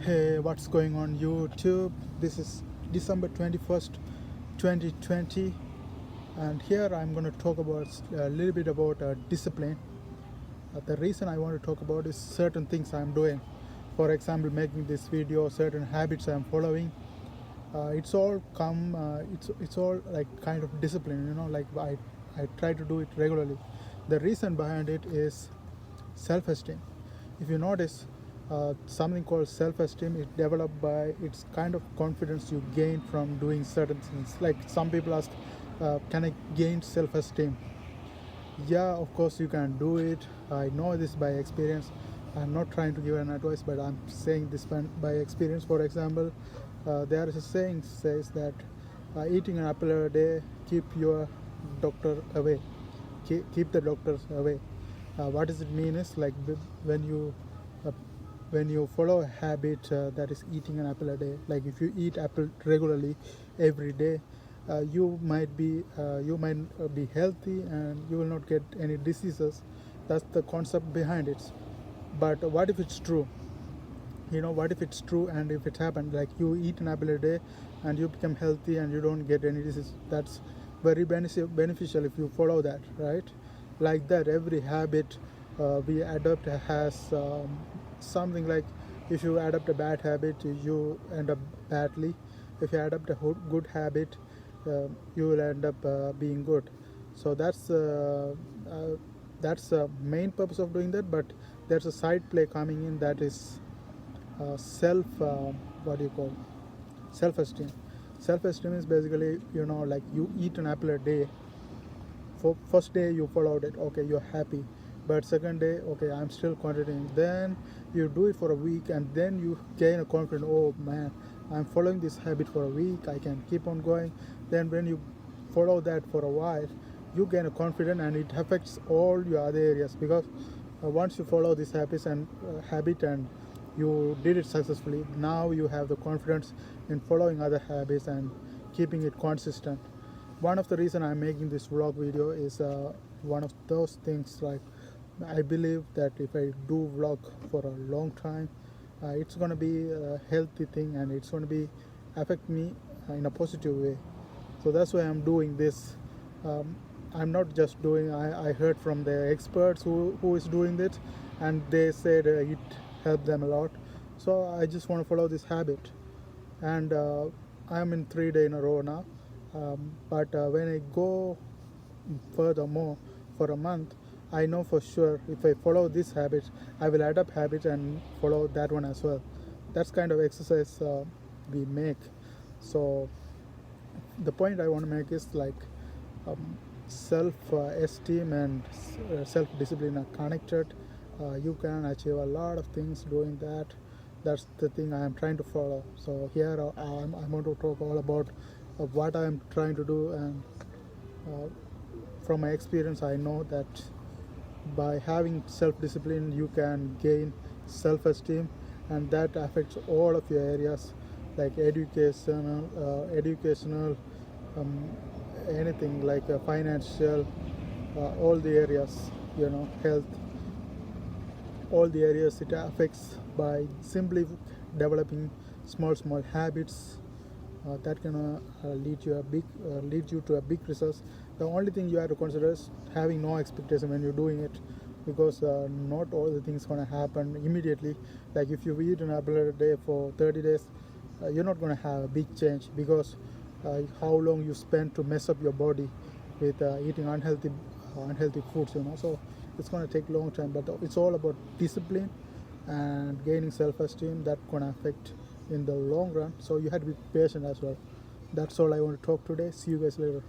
Hey, what's going on YouTube? This is December 21st, 2020, and here I'm going to talk about a little bit about discipline. The reason I want to talk about is certain things I'm doing. For example, making this video, certain habits I'm following. It's all like kind of discipline, like I try to do it regularly. The reason behind it is self-esteem. If you notice, something called self-esteem is developed by it's kind of confidence you gain from doing certain things. Like some people ask, can I gain self-esteem? Yeah, of course you can do it. I know this by experience. I'm not trying to give an advice, but I'm saying this by experience. For example, there is a saying says that eating an apple a day keep your doctor away. Keep the doctors away. What does it mean is like when you uh, when you follow a habit that is eating an apple a day, like if you eat apple regularly every day, you might be healthy and you will not get any diseases. That's the concept behind it. But what if it's true? What if it's true and if it happened, like you eat an apple a day and you become healthy and you don't get any disease? That's very beneficial if you follow that, right? Like that, every habit we adopt has something. Like if you adopt a bad habit, you end up badly. If you adopt a good habit, you will end up being good. So that's the main purpose of doing that. But there's a side play coming in, that is self what do you call self-esteem. Self-esteem is basically, like you eat an apple a day. For first day you followed it, okay, you're happy. But second day, okay, I'm still continuing. Then you do it for a week and then you gain a confidence. Oh man, I'm following this habit for a week, I can keep on going. Then when you follow that for a while, you gain a confidence and it affects all your other areas. Because once you follow this habit and you did it successfully, now you have the confidence in following other habits and keeping it consistent. One of the reason I'm making this vlog video is one of those things. Like I believe that if I do vlog for a long time, it's going to be a healthy thing and it's going to be affect me in a positive way. So that's why I'm doing this. um, I'm not just doing, I heard from the experts who is doing it, and they said it helped them a lot. So I just want to follow this habit. And I'm in 3 day in a row now. But when I go furthermore for a month, I know for sure if I follow this habit, I will adapt habit and follow that one as well. That's kind of exercise we make. So the point I want to make is like self-esteem and self-discipline are connected. You can achieve a lot of things doing that. That's the thing I am trying to follow. So here I'm going to talk all about what I am trying to do. And uh, from my experience, I know that by having self-discipline you can gain self-esteem, and that affects all of your areas, like educational, um, anything like financial, all the areas, health, all the areas it affects by simply developing small habits that can lead you to a big results. The only thing you have to consider is having no expectation when you're doing it, because not all the things gonna happen immediately. Like if you eat an apple a day for 30 days, you're not gonna have a big change, because how long you spend to mess up your body with eating unhealthy foods, so it's going to take a long time. But it's all about discipline and gaining self-esteem that going to affect in the long run. So you have to be patient as well. That's all I want to talk today. See you guys later.